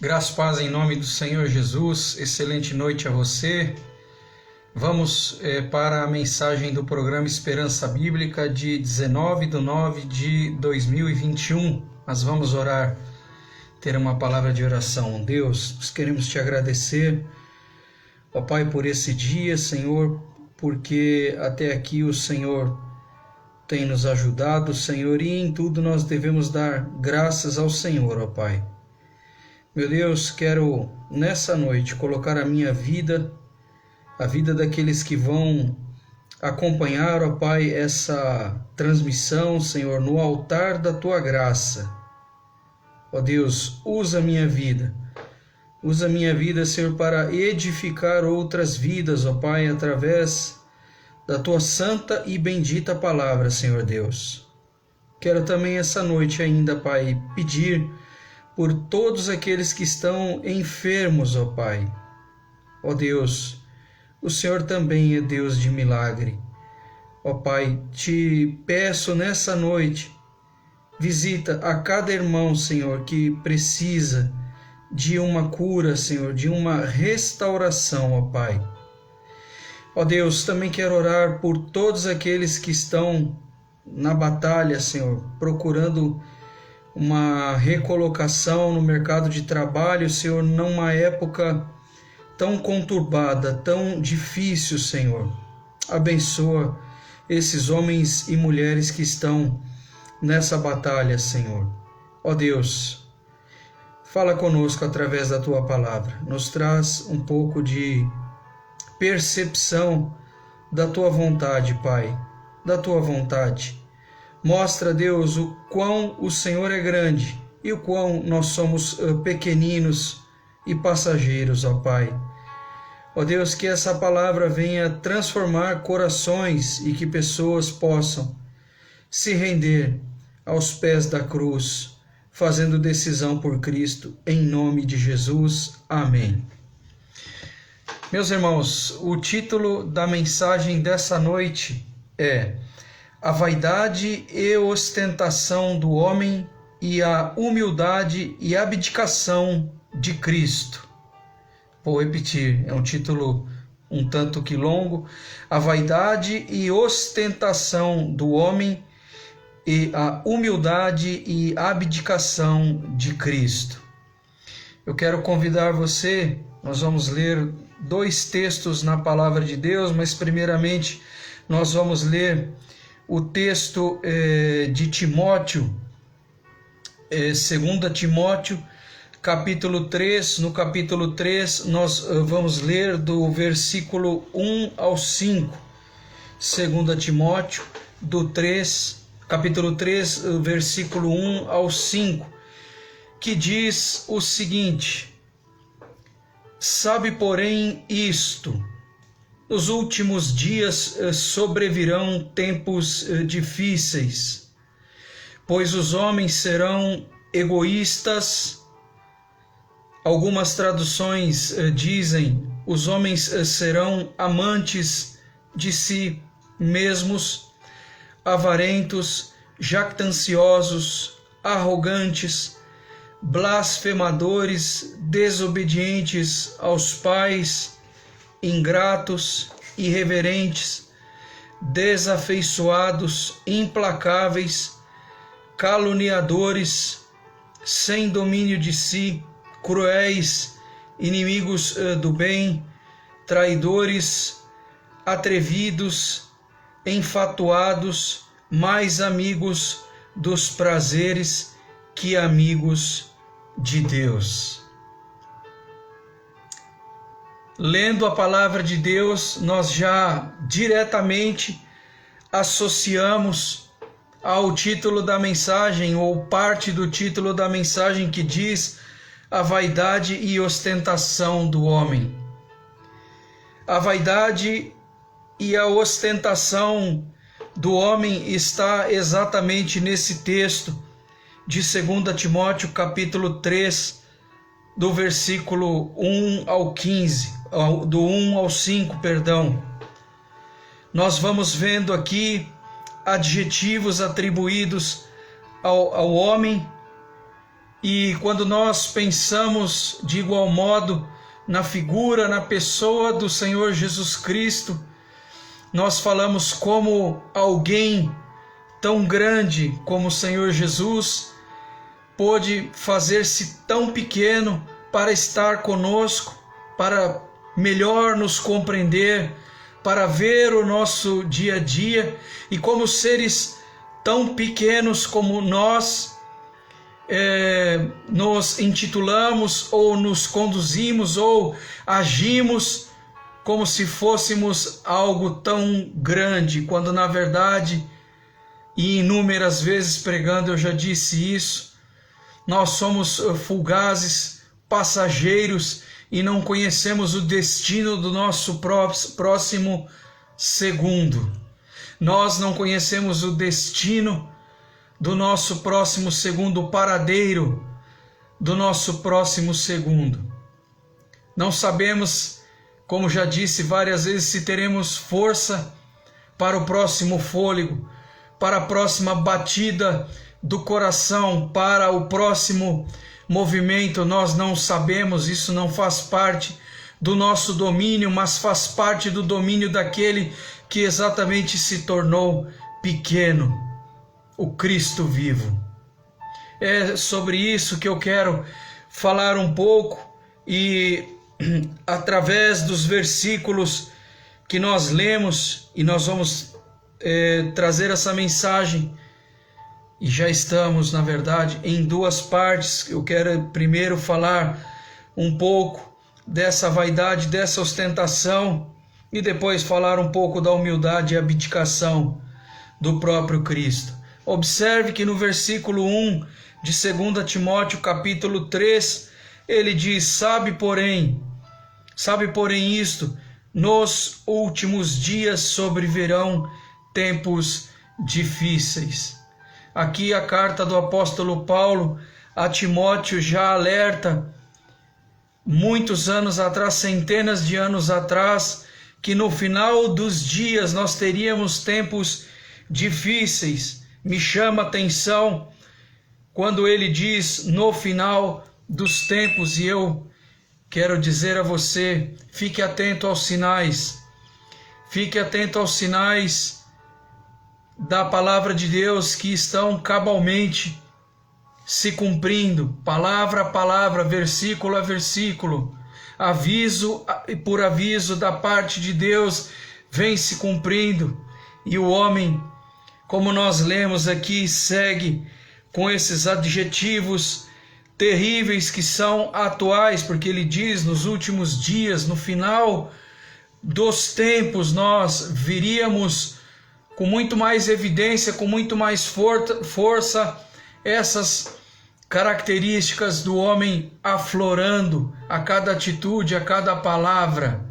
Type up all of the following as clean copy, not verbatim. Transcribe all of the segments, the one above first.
Graça e paz em nome do Senhor Jesus, excelente noite a você. Vamos para a mensagem do programa Esperança Bíblica de 19/9/2021. Mas vamos orar, ter uma palavra de oração. Deus, nós queremos te agradecer, ó Pai, por esse dia, Senhor, porque até aqui o Senhor tem nos ajudado, Senhor, e em tudo nós devemos dar graças ao Senhor, ó Pai. Meu Deus, quero nessa noite colocar a minha vida, a vida daqueles que vão acompanhar, ó Pai, essa transmissão, Senhor, no altar da Tua graça. Ó Deus, usa a minha vida, Senhor, para edificar outras vidas, ó Pai, através da Tua santa e bendita palavra, Senhor Deus. Quero também essa noite ainda, Pai, pedir por todos aqueles que estão enfermos, ó Pai. Ó Deus, o Senhor também é Deus de milagre. Ó Pai, te peço nessa noite, visita a cada irmão, Senhor, que precisa de uma cura, Senhor, de uma restauração, ó Pai. Ó Deus, também quero orar por todos aqueles que estão na batalha, Senhor, procurando uma recolocação no mercado de trabalho, Senhor, numa época tão conturbada, tão difícil, Senhor. Abençoa esses homens e mulheres que estão nessa batalha, Senhor. Ó Deus, fala conosco através da Tua palavra. Nos traz um pouco de percepção da Tua vontade, Pai, da Tua vontade. Mostra, Deus, o quão o Senhor é grande e o quão nós somos pequeninos e passageiros, ó Pai. Ó Deus, que essa palavra venha transformar corações e que pessoas possam se render aos pés da cruz, fazendo decisão por Cristo, em nome de Jesus. Amém. Meus irmãos, o título da mensagem dessa noite é A vaidade e ostentação do homem e a humildade e abdicação de Cristo. Vou repetir, é um título um tanto que longo. A vaidade e ostentação do homem e a humildade e abdicação de Cristo. Eu quero convidar você, nós vamos ler 2 textos na palavra de Deus, mas primeiramente nós vamos ler o texto de Timóteo, 2 Timóteo, capítulo 3. No capítulo 3, nós vamos ler do versículo 1 ao 5. 2 Timóteo, capítulo 3, versículo 1 ao 5, que diz o seguinte: Sabe, porém, isto: nos últimos dias sobrevirão tempos difíceis, pois os homens serão egoístas. Algumas traduções dizem: os homens serão amantes de si mesmos, avarentos, jactanciosos, arrogantes, blasfemadores, desobedientes aos pais, ingratos, irreverentes, desafeiçoados, implacáveis, caluniadores, sem domínio de si, cruéis, inimigos do bem, traidores, atrevidos, enfatuados, mais amigos dos prazeres que amigos de Deus. Lendo a palavra de Deus, nós já diretamente associamos ao título da mensagem, ou parte do título da mensagem, que diz a vaidade e ostentação do homem. A vaidade e a ostentação do homem está exatamente nesse texto de 2 Timóteo, capítulo 3, do versículo 1 ao 15, do 1 ao 5, perdão. Nós vamos vendo aqui adjetivos atribuídos ao homem E quando nós pensamos de igual modo na figura, na pessoa do Senhor Jesus Cristo, nós falamos como alguém tão grande como o Senhor Jesus pôde fazer-se tão pequeno para estar conosco, para melhor nos compreender, para ver o nosso dia a dia, e como seres tão pequenos como nós, nos intitulamos ou nos conduzimos ou agimos como se fôssemos algo tão grande, quando na verdade, e inúmeras vezes pregando eu já disse isso, nós somos fugazes, passageiros e não conhecemos o destino do nosso próximo segundo. Nós não conhecemos o destino do nosso próximo segundo, o paradeiro do nosso próximo segundo. Não sabemos, como já disse várias vezes, se teremos força para o próximo fôlego, para a próxima batida do coração, para o próximo movimento. Nós não sabemos, isso não faz parte do nosso domínio, mas faz parte do domínio daquele que exatamente se tornou pequeno, o Cristo vivo. É sobre isso que eu quero falar um pouco, e através dos versículos que nós lemos, e nós vamos trazer essa mensagem, e já estamos, na verdade, em duas partes. Eu quero primeiro falar um pouco dessa vaidade, dessa ostentação, e depois falar um pouco da humildade e abdicação do próprio Cristo. Observe que no versículo 1 de 2 Timóteo capítulo 3, ele diz: sabe porém isto, nos últimos dias sobrevirão tempos difíceis. Aqui a carta do apóstolo Paulo a Timóteo já alerta, muitos anos atrás, centenas de anos atrás, que no final dos dias nós teríamos tempos difíceis. Me chama a atenção quando ele diz no final dos tempos, e eu quero dizer a você, fique atento aos sinais, fique atento aos sinais da palavra de Deus que estão cabalmente se cumprindo, palavra a palavra, versículo a versículo, aviso por aviso da parte de Deus vem se cumprindo, e o homem, como nós lemos aqui, segue com esses adjetivos terríveis que são atuais, porque ele diz: nos últimos dias, no final dos tempos, nós viríamos com muito mais evidência, com muito mais força, essas características do homem aflorando a cada atitude, a cada palavra.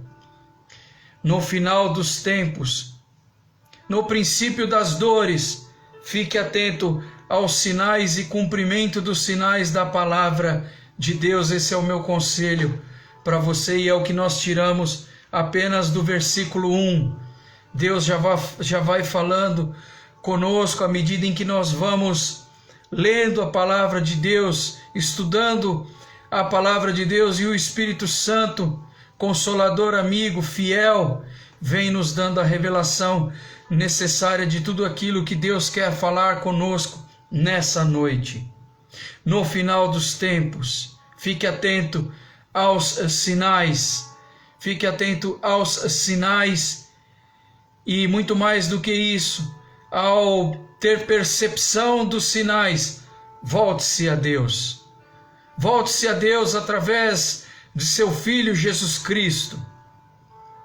No final dos tempos, no princípio das dores, fique atento aos sinais e cumprimento dos sinais da palavra de Deus. Esse é o meu conselho para você, e é o que nós tiramos apenas do versículo 1. Deus já vai falando conosco à medida em que nós vamos lendo a palavra de Deus, estudando a palavra de Deus, e o Espírito Santo, consolador, amigo, fiel, vem nos dando a revelação necessária de tudo aquilo que Deus quer falar conosco nessa noite. No final dos tempos, fique atento aos sinais, fique atento aos sinais, e muito mais do que isso, ao ter percepção dos sinais, volte-se a Deus. Volte-se a Deus através de seu Filho Jesus Cristo,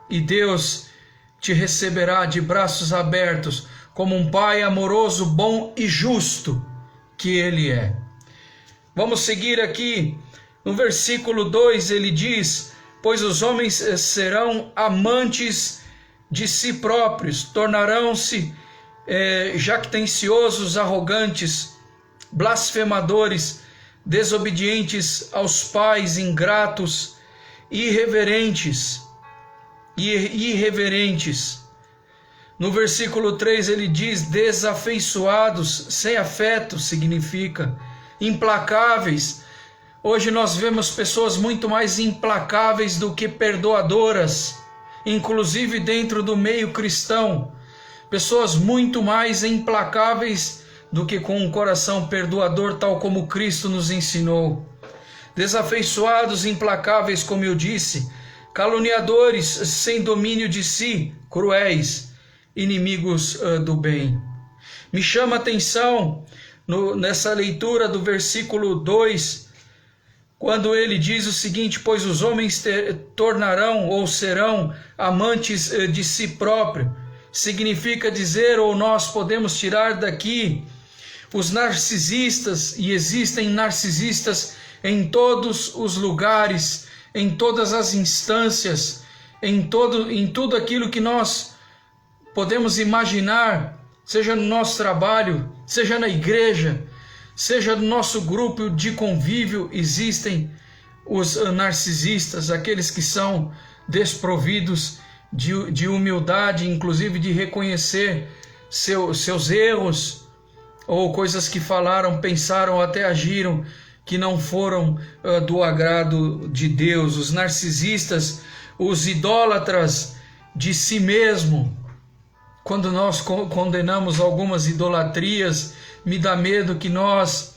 e Deus te receberá de braços abertos, como um Pai amoroso, bom e justo que Ele é. Vamos seguir aqui. No versículo 2 ele diz: pois os homens serão amantes de si próprios, tornarão-se jactanciosos, arrogantes, blasfemadores, desobedientes aos pais, ingratos, irreverentes. No versículo 3 ele diz: desafeiçoados, sem afeto, significa implacáveis. Hoje nós vemos pessoas muito mais implacáveis do que perdoadoras, inclusive dentro do meio cristão. Pessoas muito mais implacáveis do que com um coração perdoador, tal como Cristo nos ensinou. Desafeiçoados, implacáveis, como eu disse, caluniadores, sem domínio de si, cruéis, inimigos do bem. Me chama a atenção nessa leitura do versículo 2, quando ele diz o seguinte: pois os homens tornarão ou serão amantes de si próprio. Significa dizer, ou nós podemos tirar daqui, os narcisistas, e existem narcisistas em todos os lugares, em todas as instâncias, em tudo aquilo que nós podemos imaginar, seja no nosso trabalho, seja na igreja, seja no nosso grupo de convívio, existem os narcisistas, aqueles que são desprovidos de humildade, inclusive de reconhecer seus erros, ou coisas que falaram, pensaram, até agiram, que não foram do agrado de Deus. Os narcisistas, os idólatras de si mesmo. Quando nós condenamos algumas idolatrias, me dá medo que nós,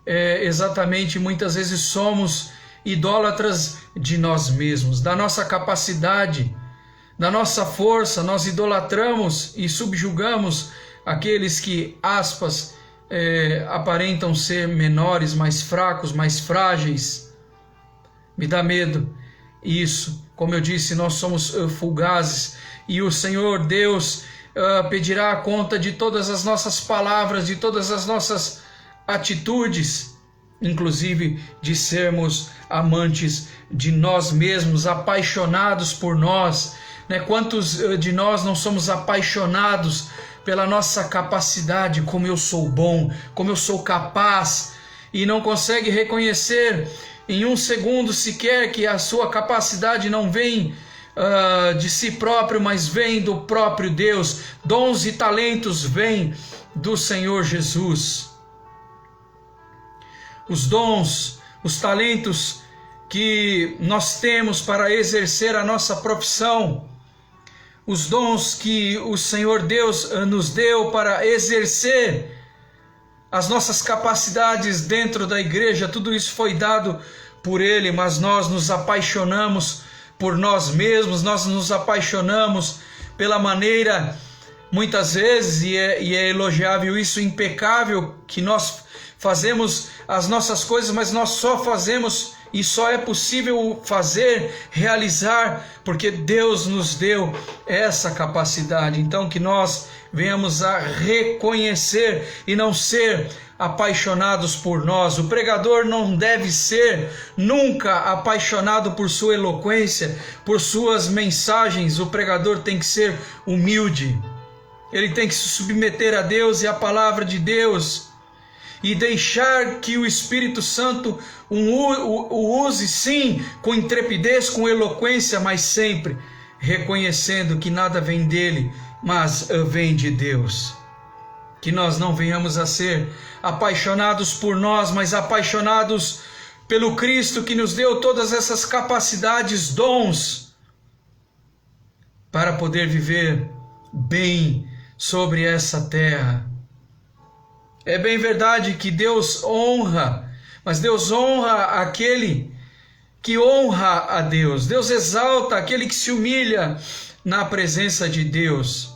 exatamente, muitas vezes somos idólatras de nós mesmos, da nossa capacidade, da nossa força. Nós idolatramos e subjugamos aqueles que, aspas, aparentam ser menores, mais fracos, mais frágeis. Me dá medo isso. Como eu disse, nós somos fugazes, e o Senhor Deus pedirá a conta de todas as nossas palavras, de todas as nossas atitudes, inclusive de sermos amantes de nós mesmos, apaixonados por nós, né? Quantos de nós não somos apaixonados pela nossa capacidade, como eu sou bom, como eu sou capaz, e não consegue reconhecer em um segundo sequer que a sua capacidade não vem de si próprio, mas vem do próprio Deus. Dons e talentos vêm do Senhor Jesus. Os dons, os talentos que nós temos para exercer a nossa profissão, os dons que o Senhor Deus nos deu para exercer as nossas capacidades dentro da igreja, tudo isso foi dado por Ele, mas nós nos apaixonamos por nós mesmos, nós nos apaixonamos pela maneira, muitas vezes, e é elogiável isso, impecável, que nós fazemos as nossas coisas, mas nós só fazemos e só é possível fazer, realizar, porque Deus nos deu essa capacidade. Então que nós venhamos a reconhecer e não ser apaixonados por nós. O pregador não deve ser nunca apaixonado por sua eloquência, por suas mensagens. O pregador tem que ser humilde. Ele tem que se submeter a Deus e à palavra de Deus, e deixar que o Espírito Santo o use, sim, com intrepidez, com eloquência, mas sempre reconhecendo que nada vem dele, mas vem de Deus. Que nós não venhamos a ser apaixonados por nós, mas apaixonados pelo Cristo que nos deu todas essas capacidades, dons, para poder viver bem sobre essa terra. É bem verdade que Deus honra, mas Deus honra aquele que honra a Deus. Deus exalta aquele que se humilha na presença de Deus.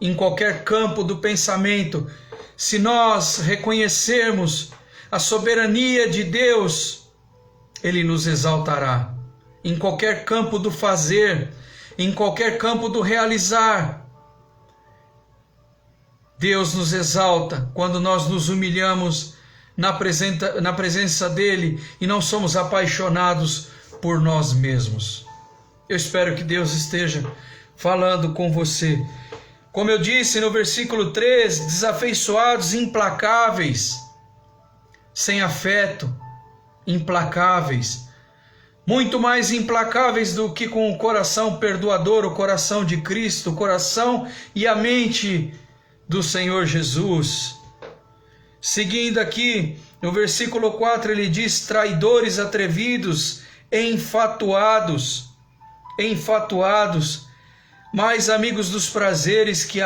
Em qualquer campo do pensamento, se nós reconhecermos a soberania de Deus, Ele nos exaltará. Em qualquer campo do fazer, em qualquer campo do realizar, Deus nos exalta quando nós nos humilhamos na presença dEle e não somos apaixonados por nós mesmos. Eu espero que Deus esteja falando com você. Como eu disse no versículo 3, desafeiçoados, implacáveis, sem afeto, implacáveis, muito mais implacáveis do que com o coração perdoador, o coração de Cristo, o coração e a mente do Senhor Jesus. Seguindo aqui No versículo 4 ele diz: traidores, atrevidos, enfatuados, mais amigos dos prazeres que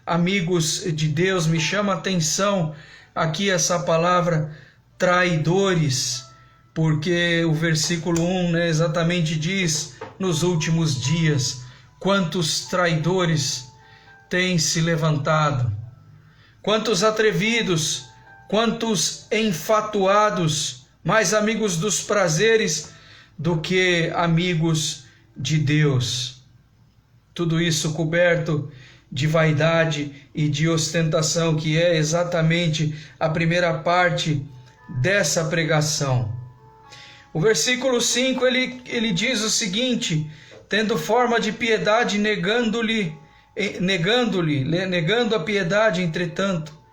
amigos de Deus. Me chama a atenção aqui essa palavra traidores, porque o versículo 1, exatamente diz: nos últimos dias, quantos traidores têm se levantado, quantos atrevidos, quantos enfatuados, mais amigos dos prazeres do que amigos de Deus. Tudo isso coberto de vaidade e de ostentação, que é exatamente a primeira parte dessa pregação. O versículo 5 ele diz o seguinte: tendo forma de piedade, negando a piedade, entretanto,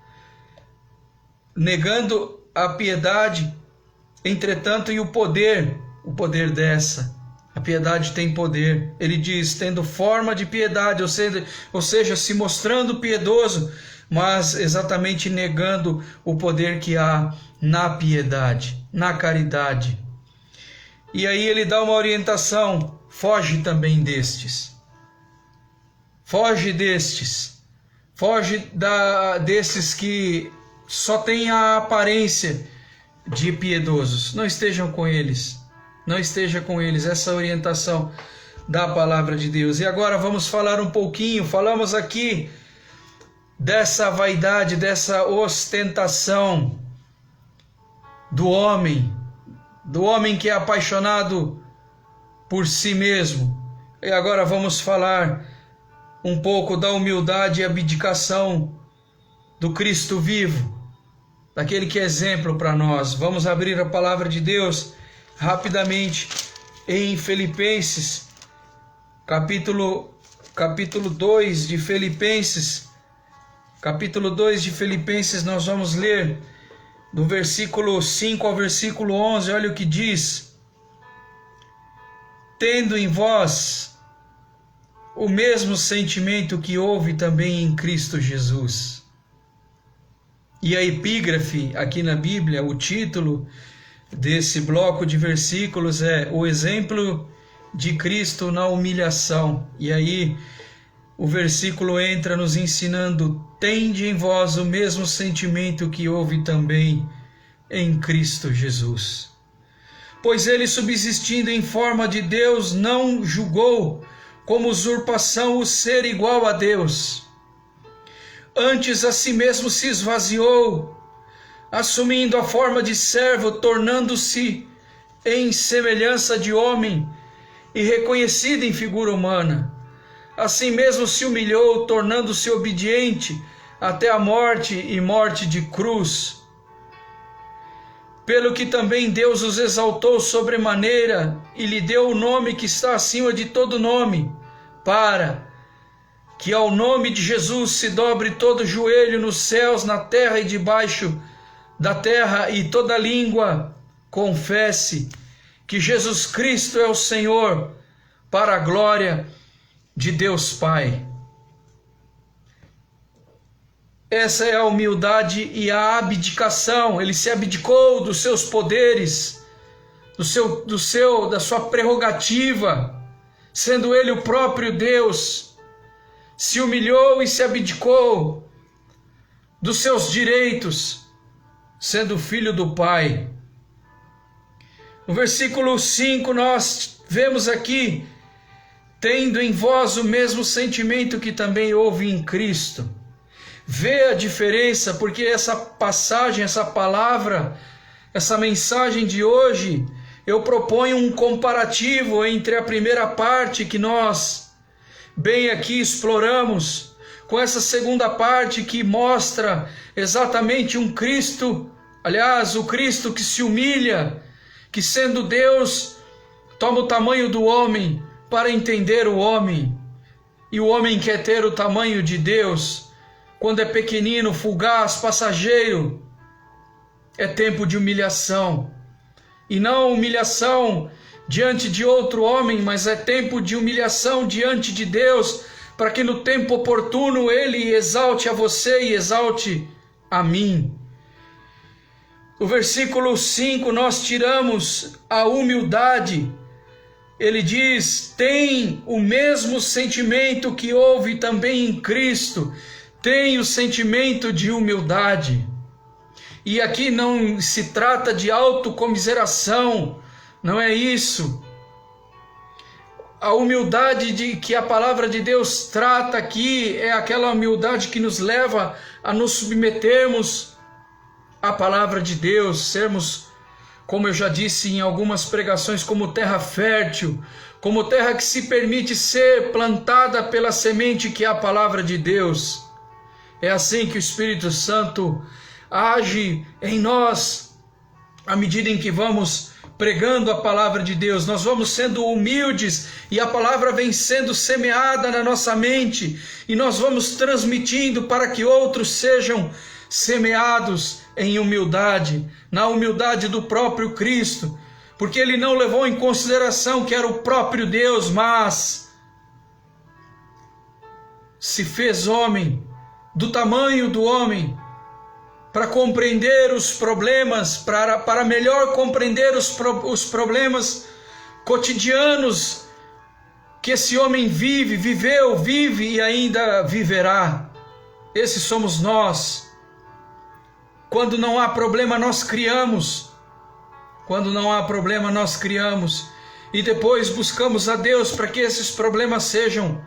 e o poder dessa. A piedade tem poder. Ele diz, tendo forma de piedade, ou seja, se mostrando piedoso, mas exatamente negando o poder que há na piedade, na caridade. E aí ele dá uma orientação: foge também destes. Foge destes. Foge desses que só têm a aparência de piedosos. Não estejam com eles. Não esteja com eles. Essa orientação da palavra de Deus. E agora vamos falar um pouquinho. Falamos aqui dessa vaidade, dessa ostentação do homem que é apaixonado por si mesmo. E agora vamos falar um pouco da humildade e abdicação do Cristo vivo, daquele que é exemplo para nós. Vamos abrir a palavra de Deus rapidamente em Filipenses, capítulo 2 de Filipenses. Capítulo 2 de Filipenses, nós vamos ler do versículo 5 ao versículo 11. Olha o que diz: tendo em vós o mesmo sentimento que houve também em Cristo Jesus. E a epígrafe aqui na Bíblia, o título desse bloco de versículos é o exemplo de Cristo na humilhação. E aí o versículo entra nos ensinando: tende em vós o mesmo sentimento que houve também em Cristo Jesus. Pois ele, subsistindo em forma de Deus, não julgou como usurpação o ser igual a Deus. Antes a si mesmo se esvaziou, assumindo a forma de servo, tornando-se em semelhança de homem e reconhecido em figura humana. Assim mesmo se humilhou, tornando-se obediente até a morte e morte de cruz. Pelo que também Deus os exaltou sobremaneira e lhe deu o nome que está acima de todo nome, para que ao nome de Jesus se dobre todo joelho nos céus, na terra e debaixo da terra, e toda língua confesse que Jesus Cristo é o Senhor, para a glória de Deus Pai. Essa é a humildade e a abdicação. Ele se abdicou dos seus poderes, da sua prerrogativa, sendo ele o próprio Deus. Se humilhou e se abdicou dos seus direitos, sendo filho do Pai. No versículo 5 nós vemos aqui: tendo em vós o mesmo sentimento que também houve em Cristo. Vê a diferença, porque essa passagem, essa palavra, essa mensagem de hoje, eu proponho um comparativo entre a primeira parte que nós bem aqui exploramos, com essa segunda parte que mostra exatamente um Cristo, aliás, o Cristo que se humilha, que sendo Deus, toma o tamanho do homem para entender o homem, e o homem quer ter o tamanho de Deus. Quando é pequenino, fugaz, passageiro, é tempo de humilhação. E não humilhação diante de outro homem, mas é tempo de humilhação diante de Deus, para que no tempo oportuno Ele exalte a você e exalte a mim. O versículo 5 nós tiramos a humildade. Ele diz: tem o mesmo sentimento que houve também em Cristo, tem o sentimento de humildade. E aqui não se trata de autocomiseração, não é isso. A humildade de que a palavra de Deus trata aqui é aquela humildade que nos leva a nos submetermos à palavra de Deus, sermos, como eu já disse em algumas pregações, como terra fértil, como terra que se permite ser plantada pela semente que é a palavra de Deus. É assim que o Espírito Santo age em nós, à medida em que vamos pregando a palavra de Deus, nós vamos sendo humildes e a palavra vem sendo semeada na nossa mente e nós vamos transmitindo para que outros sejam semeados em humildade, na humildade do próprio Cristo, porque ele não levou em consideração que era o próprio Deus, mas se fez homem, do tamanho do homem, para compreender os problemas, para melhor compreender os problemas cotidianos que esse homem viveu, vive e ainda viverá. Esses somos nós. Quando não há problema, nós criamos. Quando não há problema, nós criamos. E depois buscamos a Deus para que esses problemas sejam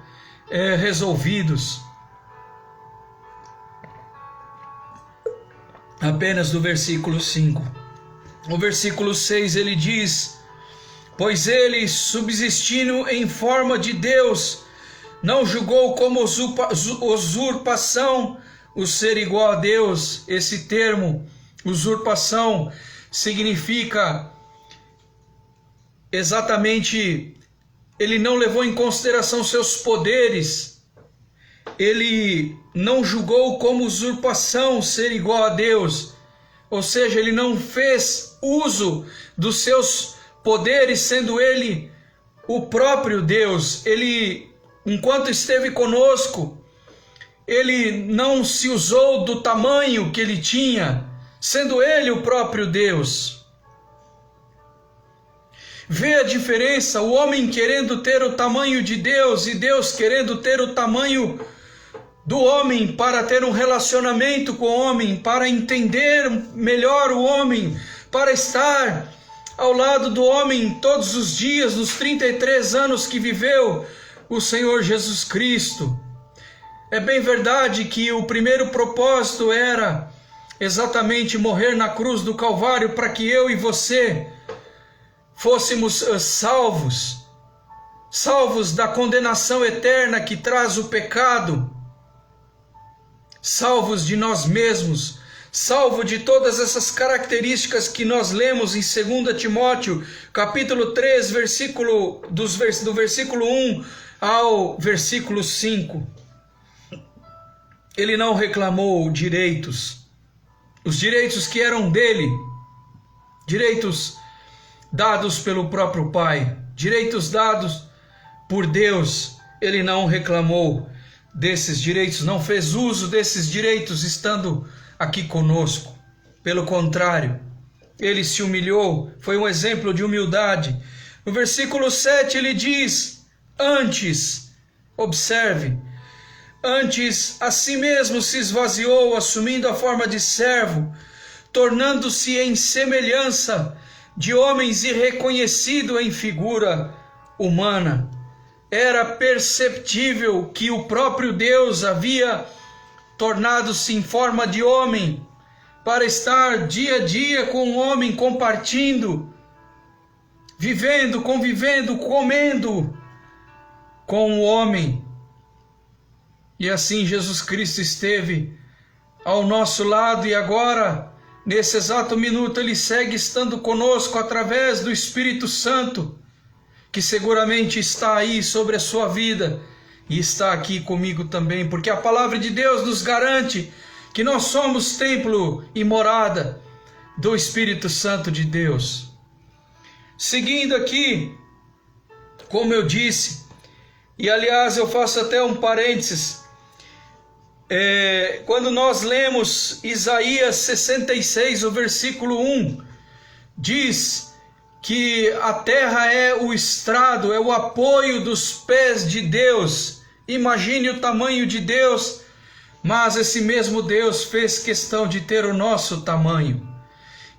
resolvidos. Apenas do versículo 5. O versículo 6 ele diz: pois ele, subsistindo em forma de Deus, não julgou como usurpação o ser igual a Deus. Esse termo, usurpação, significa exatamente, ele não levou em consideração seus poderes. Ele não julgou como usurpação ser igual a Deus, ou seja, ele não fez uso dos seus poderes, sendo ele o próprio Deus. Ele, enquanto esteve conosco, ele não se usou do tamanho que ele tinha, sendo ele o próprio Deus. Vê a diferença, o homem querendo ter o tamanho de Deus e Deus querendo ter o tamanho do homem para ter um relacionamento com o homem, para entender melhor o homem, para estar ao lado do homem todos os dias, nos 33 anos que viveu o Senhor Jesus Cristo. É bem verdade que o primeiro propósito era exatamente morrer na cruz do Calvário para que eu e você fôssemos salvos da condenação eterna que traz o pecado, salvos de nós mesmos, salvo de todas essas características que nós lemos em 2 Timóteo, capítulo 3, do versículo 1 ao versículo 5. Ele não reclamou direitos, os direitos que eram dele, direitos dados pelo próprio Pai, direitos dados por Deus. Ele não reclamou desses direitos, não fez uso desses direitos estando aqui conosco. Pelo contrário, ele se humilhou, foi um exemplo de humildade. No versículo 7 ele diz: antes, observe, antes a si mesmo se esvaziou, assumindo a forma de servo, tornando-se em semelhança de homens e reconhecido em figura humana. Era perceptível que o próprio Deus havia tornado-se em forma de homem, para estar dia a dia com o homem, compartilhando, vivendo, convivendo, comendo com o homem. E assim Jesus Cristo esteve ao nosso lado e agora, nesse exato minuto, ele segue estando conosco através do Espírito Santo, que seguramente está aí sobre a sua vida e está aqui comigo também, porque a palavra de Deus nos garante que nós somos templo e morada do Espírito Santo de Deus. Seguindo aqui, como eu disse, e aliás eu faço até um parênteses, Quando nós lemos Isaías 66, o versículo 1, diz que a terra é o estrado, é o apoio dos pés de Deus. Imagine o tamanho de Deus, mas esse mesmo Deus fez questão de ter o nosso tamanho.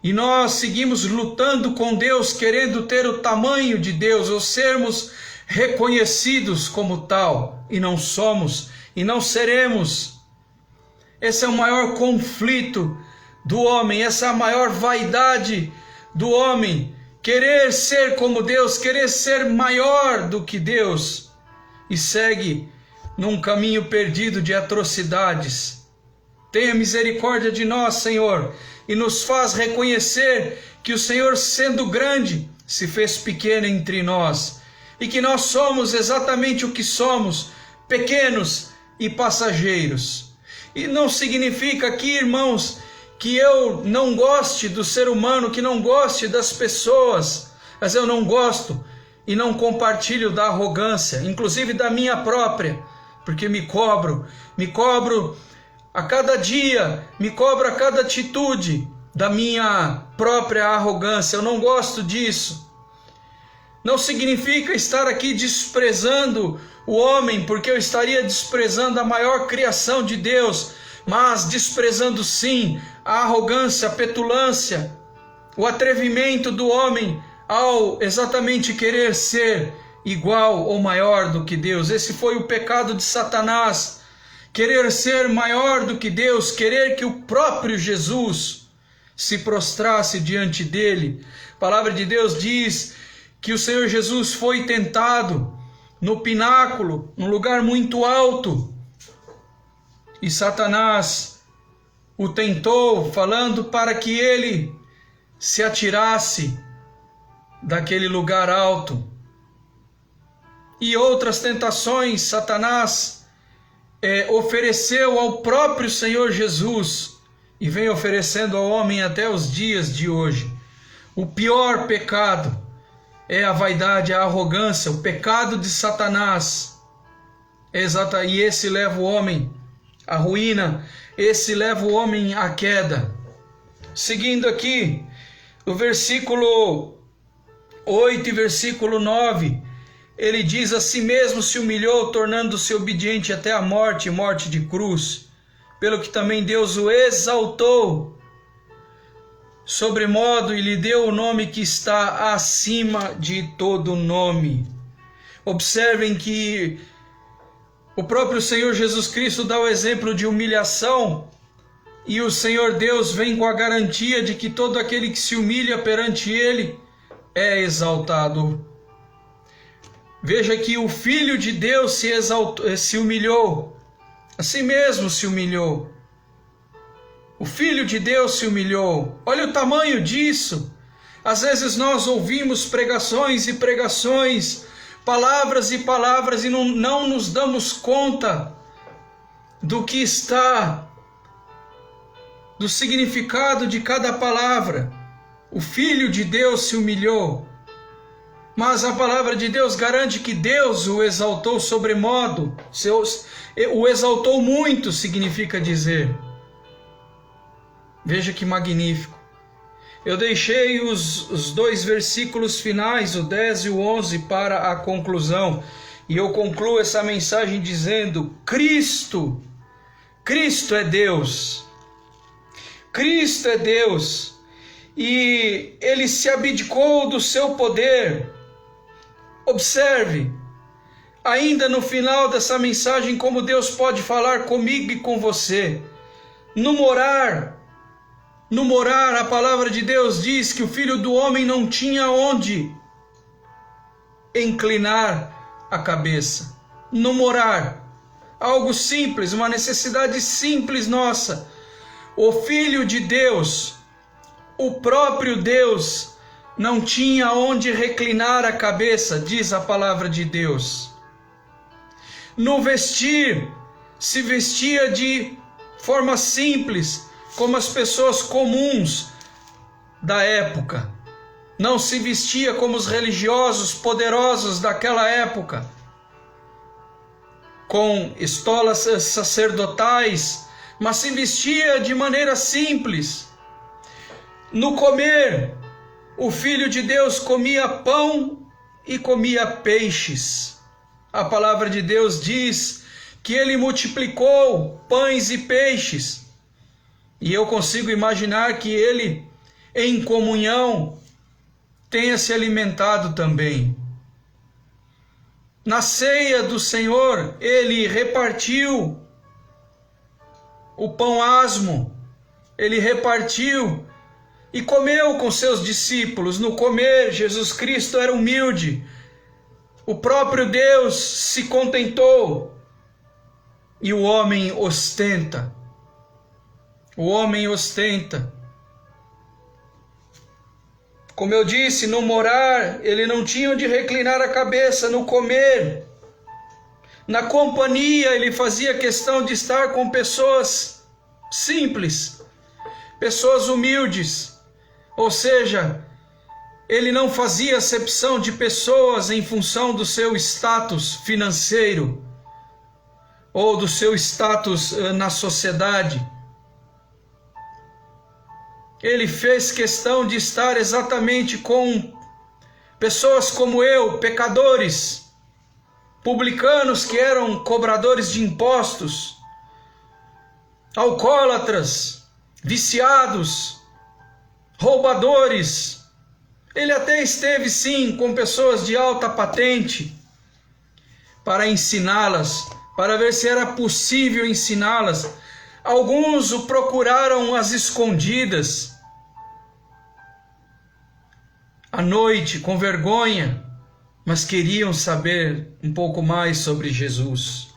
E nós seguimos lutando com Deus, querendo ter o tamanho de Deus, ou sermos reconhecidos como tal, e não somos, e não seremos. Esse é o maior conflito do homem, essa é a maior vaidade do homem, querer ser como Deus, querer ser maior do que Deus, e segue num caminho perdido de atrocidades. Tenha misericórdia de nós, Senhor, e nos faz reconhecer que o Senhor, sendo grande, se fez pequeno entre nós, e que nós somos exatamente o que somos, pequenos e passageiros. E não significa aqui, irmãos, que eu não goste do ser humano, que não goste das pessoas, mas eu não gosto e não compartilho da arrogância, inclusive da minha própria, porque me cobro a cada dia, me cobro a cada atitude da minha própria arrogância. Eu não gosto disso. Não significa estar aqui desprezando o homem, porque eu estaria desprezando a maior criação de Deus, mas desprezando sim a arrogância, a petulância, o atrevimento do homem ao exatamente querer ser igual ou maior do que Deus. Esse foi o pecado de Satanás, querer ser maior do que Deus, querer que o próprio Jesus se prostrasse diante dele. A palavra de Deus diz que o Senhor Jesus foi tentado no pináculo, num lugar muito alto, e Satanás o tentou, falando para que ele se atirasse daquele lugar alto. E outras tentações Satanás ofereceu ao próprio Senhor Jesus, e vem oferecendo ao homem até os dias de hoje. O pior pecado é a vaidade, a arrogância, o pecado de Satanás. E esse leva o homem à ruína, esse leva o homem à queda. Seguindo aqui, o versículo 8 e versículo 9, ele diz: a si mesmo se humilhou, tornando-se obediente até a morte, morte de cruz, pelo que também Deus o exaltou sobremodo e lhe deu o nome que está acima de todo nome. Observem que o próprio Senhor Jesus Cristo dá o exemplo de humilhação, e o Senhor Deus vem com a garantia de que todo aquele que se humilha perante Ele é exaltado. Veja que o Filho de Deus se humilhou, a si mesmo se humilhou. O Filho de Deus se humilhou. Olha o tamanho disso. Às vezes nós ouvimos pregações e pregações, palavras e palavras, e não nos damos conta do significado de cada palavra. O Filho de Deus se humilhou. Mas a palavra de Deus garante que Deus o exaltou sobremodo. O exaltou muito, significa dizer. Veja que magnífico. Eu deixei os dois versículos finais, o 10 e o 11, para a conclusão. E eu concluo essa mensagem dizendo: Cristo é Deus. Cristo é Deus. E Ele se abdicou do seu poder. Observe, ainda no final dessa mensagem, como Deus pode falar comigo e com você. No morar, a palavra de Deus diz que o Filho do Homem não tinha onde inclinar a cabeça. No morar, algo simples, uma necessidade simples nossa. O Filho de Deus, o próprio Deus, não tinha onde reclinar a cabeça, diz a palavra de Deus. No vestir, se vestia de forma simples, como as pessoas comuns da época. Não se vestia como os religiosos poderosos daquela época. com estolas sacerdotais, mas se vestia de maneira simples. No comer, o Filho de Deus comia pão e comia peixes. A palavra de Deus diz que ele multiplicou pães e peixes. E eu consigo imaginar que ele, em comunhão, tenha se alimentado também. Na ceia do Senhor, ele repartiu o pão asmo, ele repartiu e comeu com seus discípulos. No comer, Jesus Cristo era humilde. O próprio Deus se contentou. E o homem ostenta. O homem ostenta. Como eu disse, no morar, ele não tinha onde reclinar a cabeça. No comer, na companhia, ele fazia questão de estar com pessoas simples, pessoas humildes. Ou seja, ele não fazia acepção de pessoas em função do seu status financeiro ou do seu status na sociedade. Ele fez questão de estar exatamente com pessoas como eu, pecadores, publicanos que eram cobradores de impostos, alcoólatras, viciados, roubadores. Ele até esteve sim com pessoas de alta patente para ensiná-las, para ver se era possível ensiná-las. Alguns o procuraram às escondidas, à noite, com vergonha, mas queriam saber um pouco mais sobre Jesus.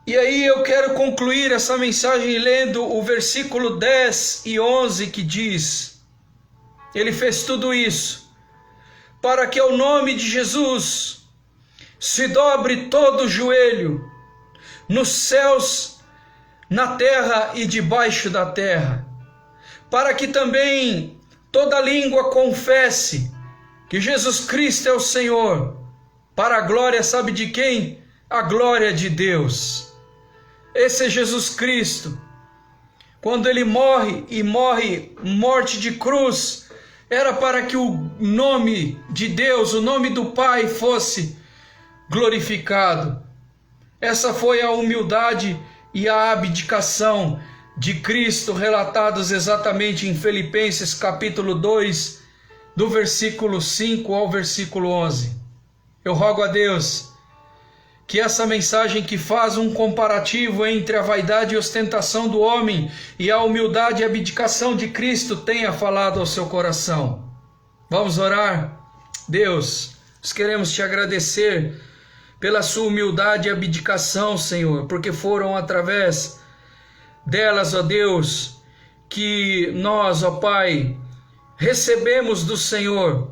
E aí eu quero concluir essa mensagem lendo o versículo 10 e 11 que diz: ele fez tudo isso para que ao nome de Jesus se dobre todo o joelho, nos céus, na terra e debaixo da terra, para que também toda língua confesse que Jesus Cristo é o Senhor, para a glória, sabe de quem? A glória de Deus. Esse é Jesus Cristo. Quando ele morre, e morre morte de cruz, era para que o nome de Deus, o nome do Pai fosse glorificado. Essa foi a humildade e a abdicação de Cristo, relatados exatamente em Filipenses capítulo 2, do versículo 5 ao versículo 11. Eu rogo a Deus que essa mensagem que faz um comparativo entre a vaidade e ostentação do homem e a humildade e abdicação de Cristo tenha falado ao seu coração. Vamos orar? Deus, nós queremos te agradecer pela sua humildade e abdicação, Senhor, porque foram através delas, ó Deus, que nós, ó Pai, recebemos do Senhor,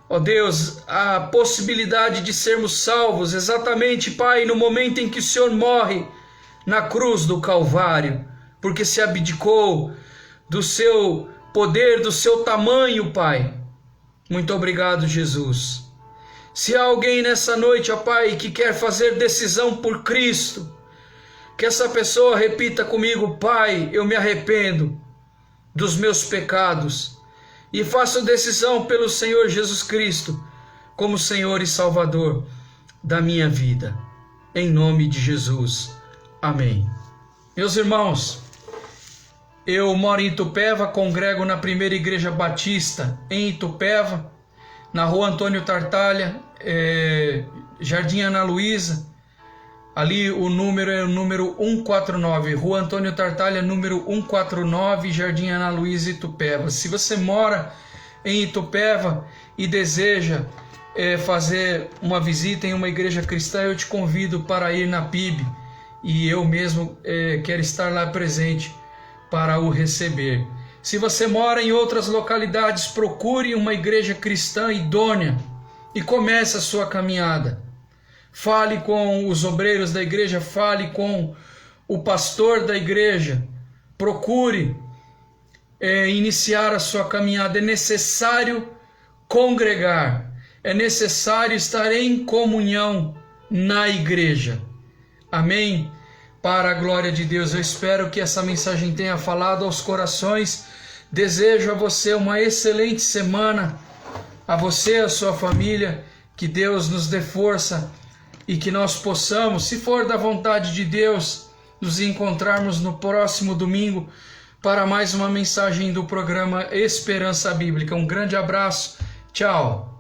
ó Deus, a possibilidade de sermos salvos, exatamente, Pai, no momento em que o Senhor morre na cruz do Calvário, porque se abdicou do seu poder, do seu tamanho, Pai. Muito obrigado, Jesus. Se há alguém nessa noite, ó Pai, que quer fazer decisão por Cristo, que essa pessoa repita comigo: Pai, eu me arrependo dos meus pecados e faço decisão pelo Senhor Jesus Cristo como Senhor e Salvador da minha vida. Em nome de Jesus. Amém. Meus irmãos, eu moro em Itupeva, congrego na Primeira Igreja Batista em Itupeva, na Rua Antônio Tartaglia, Jardim Ana Luísa. Ali o número é o número 149, Rua Antônio Tartaglia, número 149, Jardim Ana Luísa, Itupeva. Se você mora em Itupeva e deseja fazer uma visita em uma igreja cristã, eu te convido para ir na PIB, e eu mesmo quero estar lá presente para o receber. Se você mora em outras localidades, procure uma igreja cristã idônea e comece a sua caminhada. Fale com os obreiros da igreja, fale com o pastor da igreja. Procure iniciar a sua caminhada. É necessário congregar, é necessário estar em comunhão na igreja. Amém? Para a glória de Deus, eu espero que essa mensagem tenha falado aos corações. Desejo a você uma excelente semana, a você e a sua família, que Deus nos dê força e que nós possamos, se for da vontade de Deus, nos encontrarmos no próximo domingo para mais uma mensagem do programa Esperança Bíblica. Um grande abraço, tchau!